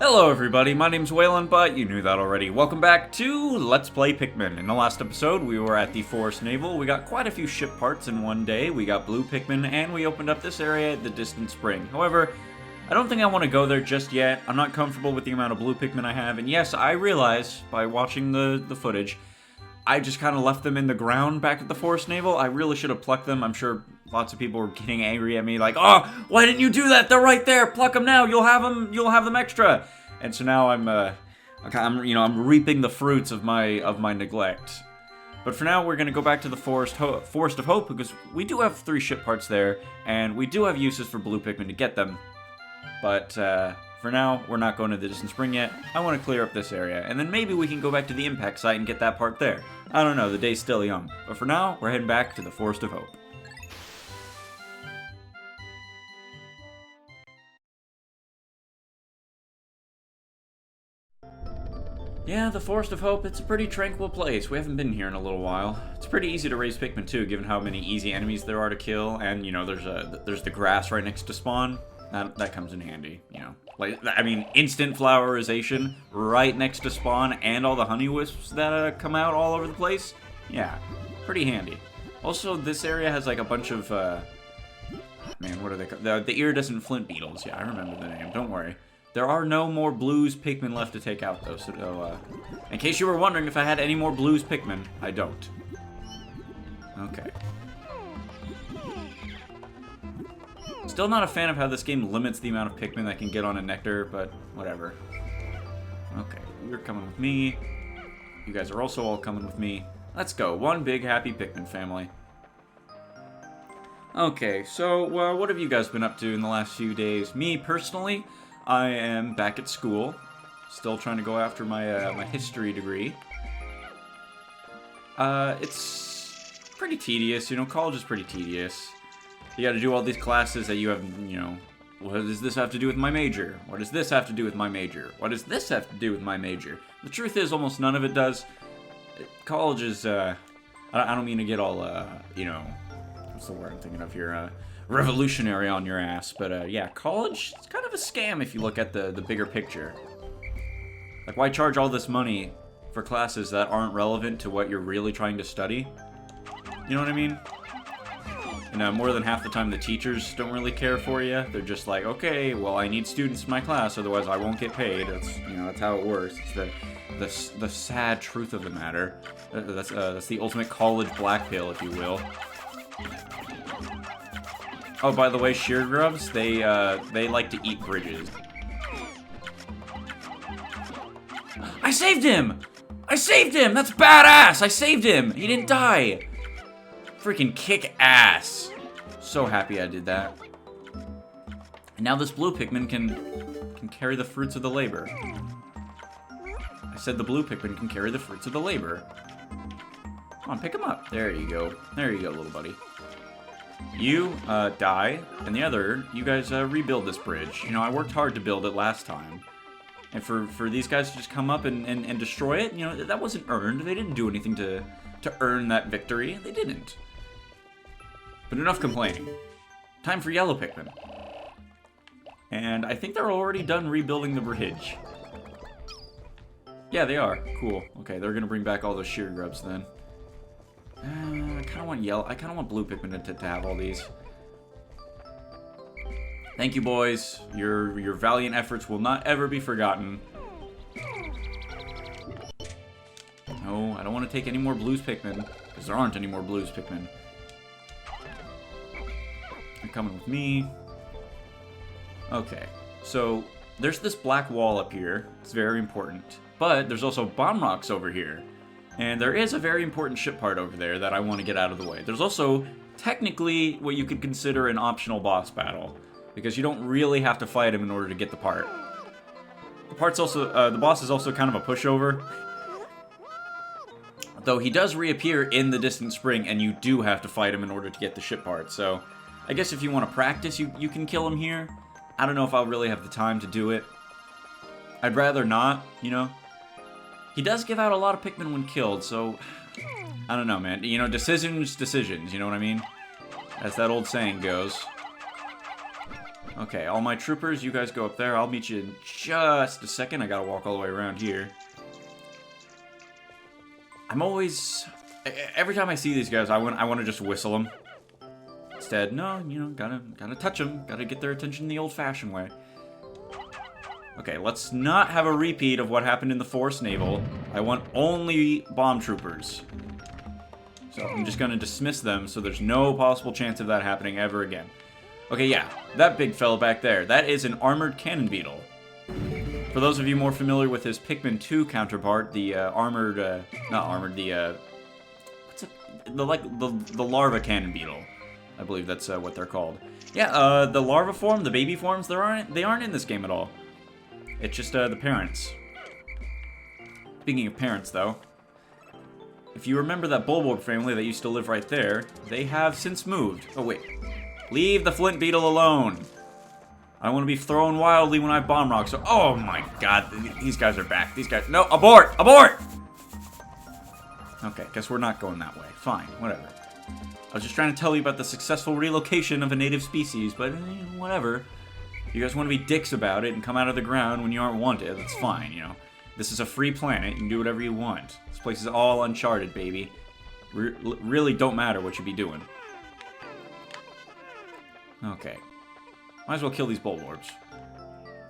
Hello everybody, my name's Waylon, but you knew that already. Welcome back to Let's Play Pikmin. In the last episode, we were at the Forest Naval. We got quite a few ship parts in one day. We got blue Pikmin, and we opened up this area at the Distant Spring. However, I don't think I want to go there just yet. I'm not comfortable with the amount of blue Pikmin I have, and yes, I realize, by watching the footage, I just kind of left them in the ground back at the Forest Naval. I really should have plucked them. I'm sure lots of people were getting angry at me, like, "Oh, why didn't you do that? They're right there. Pluck them now. You'll have them extra." And so now I'm reaping the fruits of my neglect. But for now, we're gonna go back to the Forest of Hope because we do have 3 ship parts there, and we do have uses for blue Pikmin to get them. But for now, we're not going to the Distant Spring yet. I want to clear up this area, and then maybe we can go back to the impact site and get that part there. I don't know, the day's still young. But for now, we're heading back to the Forest of Hope. Yeah, the Forest of Hope, it's a pretty tranquil place. We haven't been here in a little while. It's pretty easy to raise Pikmin too, given how many easy enemies there are to kill, and, you know, there's the grass right next to spawn. That comes in handy, you know. Like, I mean, instant flowerization right next to spawn and all the honey wisps that come out all over the place. Yeah, pretty handy. Also, this area has like a bunch of, man, what are they called? The iridescent flint beetles. Yeah, I remember the name, don't worry. There are no more blues Pikmin left to take out, though, so, in case you were wondering if I had any more blues Pikmin, I don't. Okay. Still not a fan of how this game limits the amount of Pikmin that can get on a nectar, but whatever. Okay, you're coming with me. You guys are also all coming with me. Let's go. One big happy Pikmin family. Okay, so, what have you guys been up to in the last few days? Me, personally, I am back at school, still trying to go after my my history degree. It's pretty tedious, you know, college is pretty tedious. You gotta do all these classes that you have, you know, what does this have to do with my major? What does this have to do with my major? What does this have to do with my major? The truth is, almost none of it does. College is, I don't mean to get all, you know, what's the word I'm thinking of here, revolutionary on your ass, but yeah, college, it's kind of a scam if you look at the bigger picture. Like, why charge all this money for classes that aren't relevant to what you're really trying to study? You know what I mean? And more than half the time the teachers don't really care for you. They're just like, okay, well, I need students in my class, otherwise I won't get paid. That's, you know, that's how it works. It's the sad truth of the matter. That's the ultimate college black pill, if you will. Oh, by the way, shear grubs, they like to eat bridges. I saved him! I saved him! That's badass! I saved him! He didn't die! Freaking kick ass. So happy I did that. And now this blue Pikmin can carry the fruits of the labor. I said the blue Pikmin can carry the fruits of the labor. Come on, pick him up. There you go. There you go, little buddy. You, die, and the other, you guys, rebuild this bridge. You know, I worked hard to build it last time. And for these guys to just come up and destroy it, you know, that wasn't earned. They didn't do anything to earn that victory. They didn't. But enough complaining. Time for yellow Pikmin. And I think they're already done rebuilding the bridge. Yeah, they are. Cool. Okay, they're gonna bring back all those shear grubs then. I kind of want yellow. I kind of want blue Pikmin to have all these. Thank you, boys. Your valiant efforts will not ever be forgotten. No, I don't want to take any more blues Pikmin, because there aren't any more blues Pikmin. You're coming with me. Okay, so there's this black wall up here. It's very important. But there's also bomb rocks over here. And there is a very important ship part over there that I want to get out of the way. There's also, technically, what you could consider an optional boss battle. Because you don't really have to fight him in order to get the part. The boss is also kind of a pushover. Though he does reappear in the Distant Spring, and you do have to fight him in order to get the ship part. So, I guess if you want to practice, you can kill him here. I don't know if I'll really have the time to do it. I'd rather not, you know. He does give out a lot of Pikmin when killed, so I don't know, man. You know, decisions, you know what I mean? As that old saying goes. Okay, all my troopers, you guys go up there. I'll meet you in just a second. I gotta walk all the way around here. I'm always... Every time I see these guys, I want to just whistle them. Instead, no, you know, gotta touch them. Gotta get their attention the old-fashioned way. Okay, let's not have a repeat of what happened in the Force Naval. I want only bomb troopers. So I'm just gonna dismiss them so there's no possible chance of that happening ever again. Okay, yeah, that big fella back there, that is an armored cannon beetle. For those of you more familiar with his Pikmin 2 counterpart, the the larva cannon beetle. I believe that's what they're called. Yeah, the larva form, the baby forms, they aren't in this game at all. It's just the parents. Speaking of parents, though, if you remember that Bulborb family that used to live right there, they have since moved. Oh, wait. Leave the flint beetle alone. I don't want to be thrown wildly when I bomb rocks. So, oh my god, these guys are back. These guys... No, abort! Abort! Okay, guess we're not going that way. Fine, whatever. I was just trying to tell you about the successful relocation of a native species, but whatever. You guys want to be dicks about it and come out of the ground when you aren't wanted, that's fine, you know. This is a free planet, you can do whatever you want. This place is all uncharted, baby. Really don't matter what you be doing. Okay. Might as well kill these Bulborbs.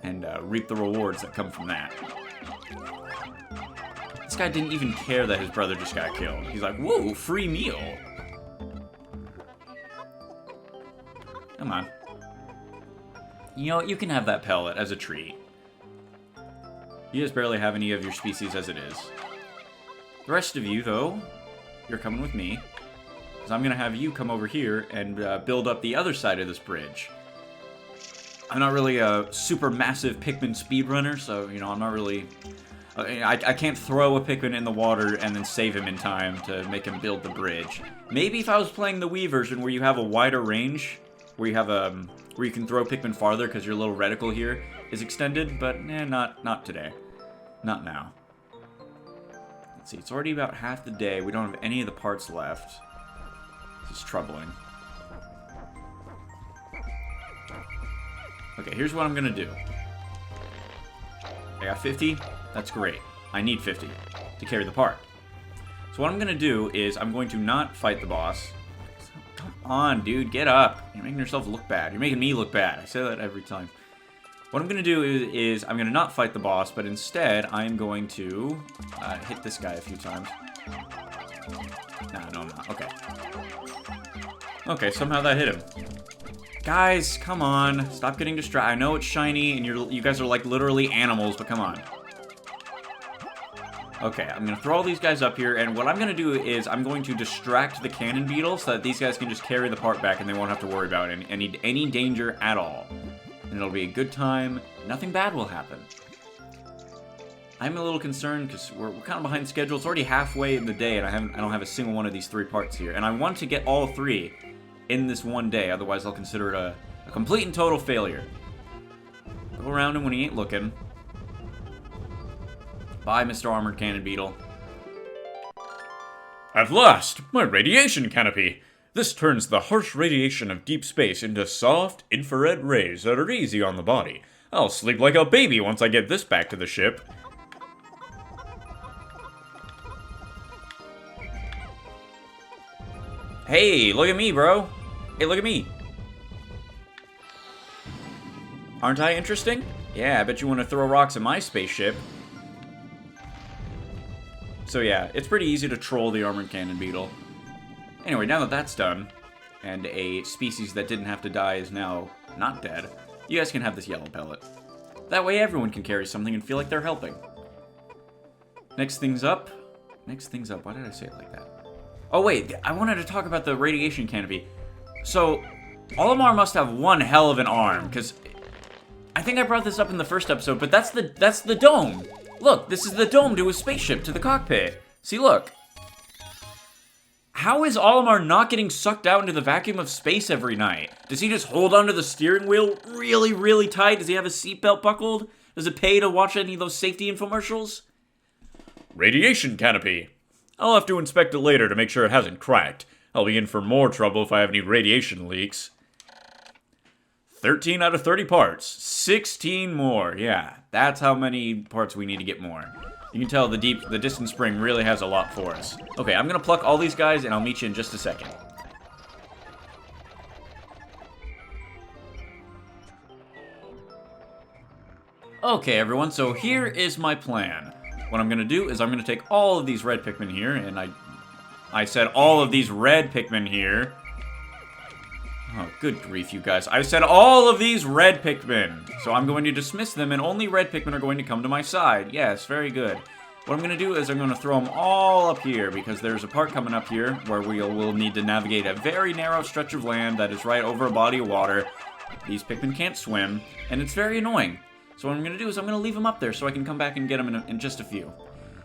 And reap the rewards that come from that. This guy didn't even care that his brother just got killed. He's like, whoa, free meal. Come on. You know, you can have that pellet as a treat. You just barely have any of your species as it is. The rest of you, though, you're coming with me. Because I'm going to have you come over here and build up the other side of this bridge. I'm not really a super massive Pikmin speedrunner, so, you know, I'm not really... I can't throw a Pikmin in the water and then save him in time to make him build the bridge. Maybe if I was playing the Wii version where you have a wider range, where you have where you can throw Pikmin farther because your little reticle here is extended, but not today. Not now. Let's see, it's already about half the day. We don't have any of the parts left. This is troubling. Okay, here's what I'm gonna do. I got 50. That's great. I need 50 to carry the part. So what I'm gonna do is I'm going to not fight the boss. Come on, dude, get up. You're making yourself look bad. You're making me look bad. I say that every time. What I'm gonna do is I'm gonna not fight the boss, but instead I'm going to hit this guy a few times. No, I'm not. Okay. Okay, somehow that hit him. Guys, come on. Stop getting distracted. I know it's shiny, and you guys are like literally animals, but come on. Okay, I'm going to throw all these guys up here, and what I'm going to do is I'm going to distract the cannon beetle so that these guys can just carry the part back and they won't have to worry about any danger at all. And it'll be a good time. Nothing bad will happen. I'm a little concerned because we're kind of behind schedule. It's already halfway in the day, and I don't have a single one of these 3 parts here. And I want to get all 3 in this one day, otherwise I'll consider it a complete and total failure. Go around him when he ain't looking. Bye, Mr. Armored Cannon Beetle. At last, my radiation canopy. This turns the harsh radiation of deep space into soft, infrared rays that are easy on the body. I'll sleep like a baby once I get this back to the ship. Hey, look at me, bro. Hey, look at me. Aren't I interesting? Yeah, I bet you want to throw rocks at my spaceship. So yeah, it's pretty easy to troll the Armored Cannon Beetle. Anyway, now that that's done, and a species that didn't have to die is now not dead, you guys can have this yellow pellet. That way everyone can carry something and feel like they're helping. Next things up. Why did I say it like that? Oh wait, I wanted to talk about the radiation canopy. So, Olimar must have one hell of an arm, because I think I brought this up in the first episode, but that's the dome. Look, this is the dome to his spaceship, to the cockpit. See, look. How is Olimar not getting sucked out into the vacuum of space every night? Does he just hold onto the steering wheel really, really tight? Does he have his seatbelt buckled? Does it pay to watch any of those safety infomercials? Radiation canopy. I'll have to inspect it later to make sure it hasn't cracked. I'll be in for more trouble if I have any radiation leaks. 13 out of 30 parts. 16 more. Yeah, that's how many parts we need to get more. You can tell the distant spring really has a lot for us. Okay, I'm gonna pluck all these guys, and I'll meet you in just a second. Okay, everyone, so here is my plan. What I'm gonna do is I'm gonna take all of these red Pikmin here, and I said all of these red Pikmin here. Oh, good grief, you guys. I said all of these red Pikmin. So I'm going to dismiss them, and only red Pikmin are going to come to my side. Yes, very good. What I'm going to do is I'm going to throw them all up here, because there's a part coming up here where we'll need to navigate a very narrow stretch of land that is right over a body of water. These Pikmin can't swim, and it's very annoying. So what I'm going to do is I'm going to leave them up there so I can come back and get them in just a few.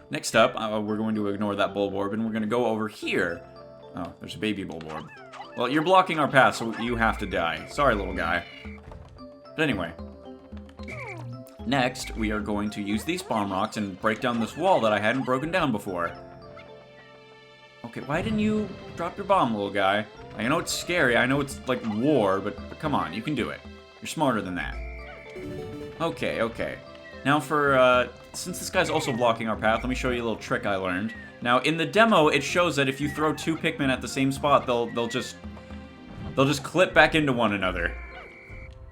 Next up, we're going to ignore that Bulborb, and we're going to go over here. Oh, there's a baby Bulborb. Well, you're blocking our path, so you have to die. Sorry, little guy. But anyway. Next, we are going to use these bomb rocks and break down this wall that I hadn't broken down before. Okay, why didn't you drop your bomb, little guy? I know it's scary, I know it's like war, but come on, you can do it. You're smarter than that. Okay, okay. Now since this guy's also blocking our path, let me show you a little trick I learned. Now, in the demo, it shows that if you throw two Pikmin at the same spot, they'll just clip back into one another.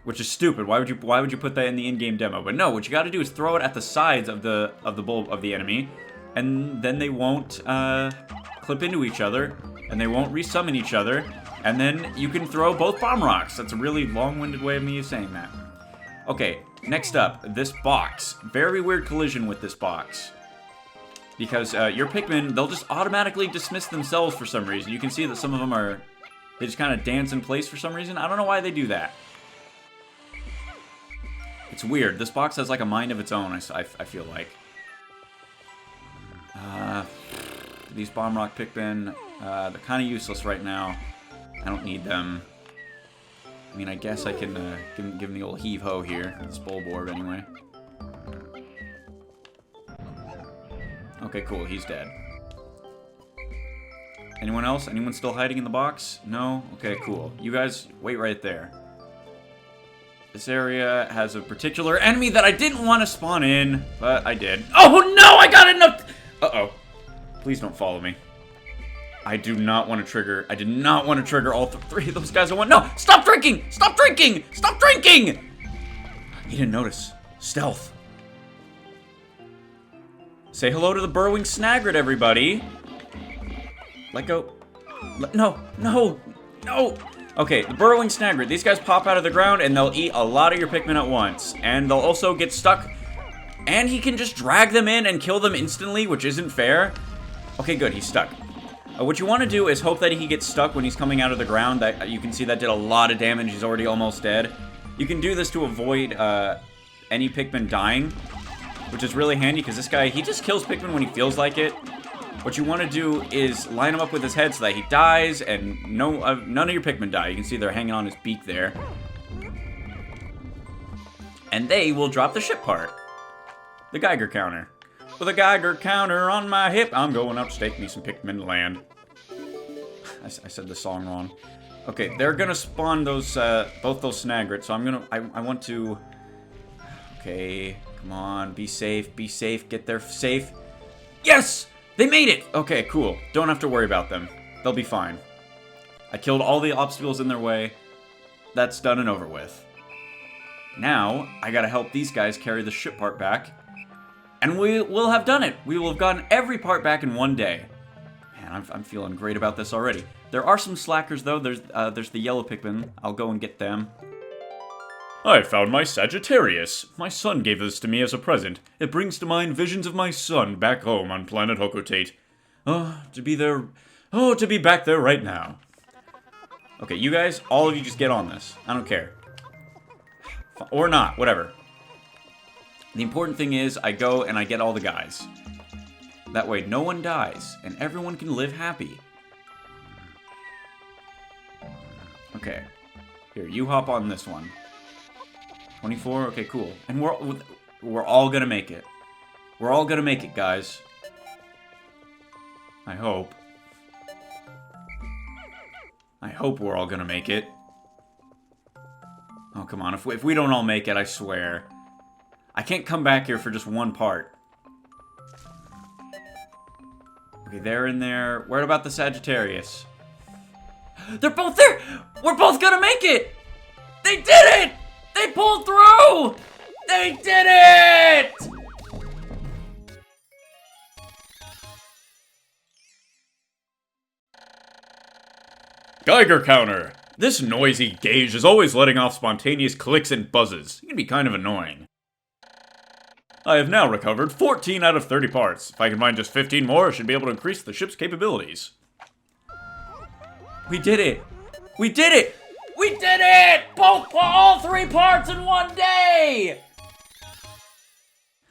Which is stupid. Why would you put that in the in-game demo? But no, what you gotta do is throw it at the sides of the enemy, and then they won't clip into each other, and they won't resummon each other, and then you can throw both bomb rocks. That's a really long-winded way of me saying that. Okay, next up, this box. Very weird collision with this box. Because your Pikmin, they'll just automatically dismiss themselves for some reason. You can see that some of them they just kind of dance in place for some reason. I don't know why they do that. It's weird. This box has like a mind of its own, I feel like. These Bomb Rock Pikmin, they're kind of useless right now. I don't need them. I mean, I guess I can give them the old heave-ho here. This Bulborb, anyway. Okay, cool. He's dead. Anyone else? Anyone still hiding in the box? No? Okay, cool. You guys, wait right there. This area has a particular enemy that I didn't want to spawn in, but I did. Oh, no! I got enough! Uh-oh. Please don't follow me. I do not want to trigger. I did not want to trigger all three of those guys at once. No! Stop drinking! Stop drinking! Stop drinking! He didn't notice. Stealth. Say hello to the burrowing Snagrid, everybody. Let go. No, no, no. Okay, the burrowing Snagrid. These guys pop out of the ground and they'll eat a lot of your Pikmin at once. And they'll also get stuck. And he can just drag them in and kill them instantly, which isn't fair. Okay, good. He's stuck. What you want to do is hope that he gets stuck when he's coming out of the ground. That you can see that did a lot of damage. He's already almost dead. You can do this to avoid any Pikmin dying, which is really handy because this guy, he just kills Pikmin when he feels like it. What you want to do is line him up with his head so that he dies, and none of your Pikmin die. You can see they're hanging on his beak there. And they will drop the ship part. The Geiger counter. With a Geiger counter on my hip, I'm going up to stake me some Pikmin land. I said the song wrong. Okay, they're gonna spawn those, both those Snagrid, so I want to... Okay, come on, be safe, get there safe. Yes! They made it! Okay, cool. Don't have to worry about them. They'll be fine. I killed all the obstacles in their way. That's done and over with. Now, I gotta help these guys carry the ship part back. And we will have done it. We will have gotten every part back in one day. Man, I'm feeling great about this already. There are some slackers, though. There's the yellow Pikmin. I'll go and get them. I found my Sagittarius. My son gave this to me as a present. It brings to mind visions of my son back home on planet Hokotate. Oh, to be there... Oh, to be back there right now. Okay, you guys, all of you just get on this. I don't care. Or not, whatever. The important thing is I go and I get all the guys. That way no one dies, and everyone can live happy. Okay. Here, you hop on this one. 24? Okay, cool. And we're all gonna make it. We're all gonna make it, guys. I hope. I hope we're all gonna make it. Oh, come on. If we don't all make it, I swear. I can't come back here for just one part. Okay, they're in there. Where about the Sagittarius? They're both there! We're both gonna make it! They did it! They pulled through! They did it! Geiger counter! This noisy gauge is always letting off spontaneous clicks and buzzes. It can be kind of annoying. I have now recovered 14 out of 30 parts. If I can find just 15 more, I should be able to increase the ship's capabilities. We did it! We did it! We did it! All 3 parts in one day!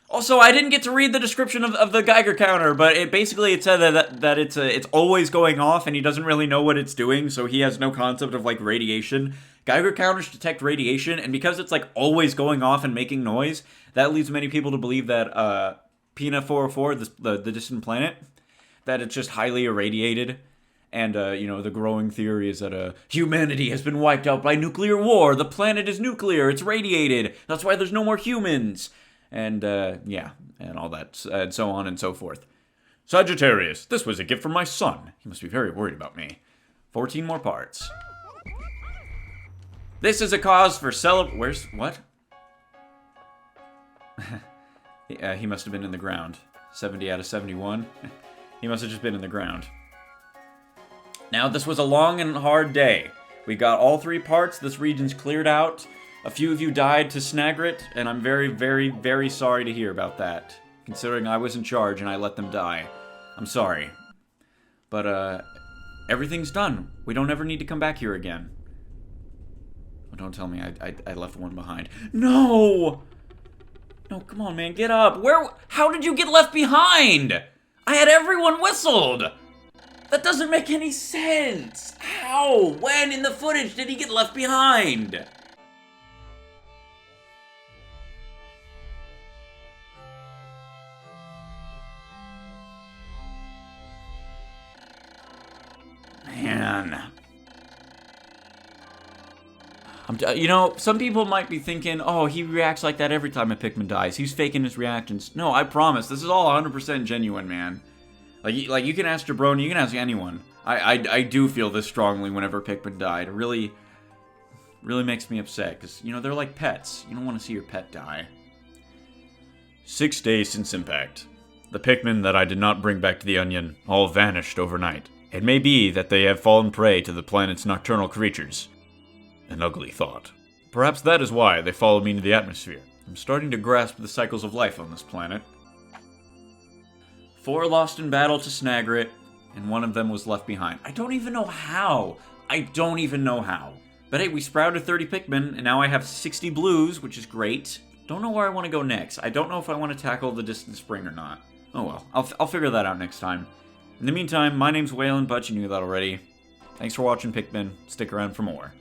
Also, I didn't get to read the description of the Geiger counter, but it said that it's always going off and he doesn't really know what it's doing, so he has no concept of like radiation. Geiger counters detect radiation, and because it's like always going off and making noise, that leads many people to believe that Pina 404, the distant planet, that it's just highly irradiated. And, the growing theory is that humanity has been wiped out by nuclear war. The planet is nuclear. It's radiated. That's why there's no more humans. And, and all that, and so on and so forth. Sagittarius, this was a gift from my son. He must be very worried about me. 14 more parts. This is a cause for Where's... What? He must have been in the ground. 70 out of 71. He must have just been in the ground. Now, this was a long and hard day. We got all 3 parts. This region's cleared out. A few of you died to Snagrit, and I'm very, very, very sorry to hear about that. Considering I was in charge and I let them die. I'm sorry. But, everything's done. We don't ever need to come back here again. Oh, don't tell me I left one behind. No! No, come on, man, get up. How did you get left behind? I had everyone whistled! That doesn't make any sense! How? When in the footage did he get left behind? Man. Some people might be thinking, oh, he reacts like that every time a Pikmin dies. He's faking his reactions. No, I promise. This is all 100% genuine, man. Like you can ask Jabroni, you can ask anyone. I do feel this strongly whenever Pikmin died. It really makes me upset, because, they're like pets. You don't want to see your pet die. 6 days since impact. The Pikmin that I did not bring back to the Onion all vanished overnight. It may be that they have fallen prey to the planet's nocturnal creatures. An ugly thought. Perhaps that is why they followed me into the atmosphere. I'm starting to grasp the cycles of life on this planet. 4 lost in battle to Snagrit, and 1 of them was left behind. I don't even know how. But hey, we sprouted 30 Pikmin, and now I have 60 blues, which is great. Don't know where I want to go next. I don't know if I want to tackle the distant spring or not. Oh well, I'll figure that out next time. In the meantime, my name's Waylon, but you knew that already. Thanks for watching Pikmin. Stick around for more.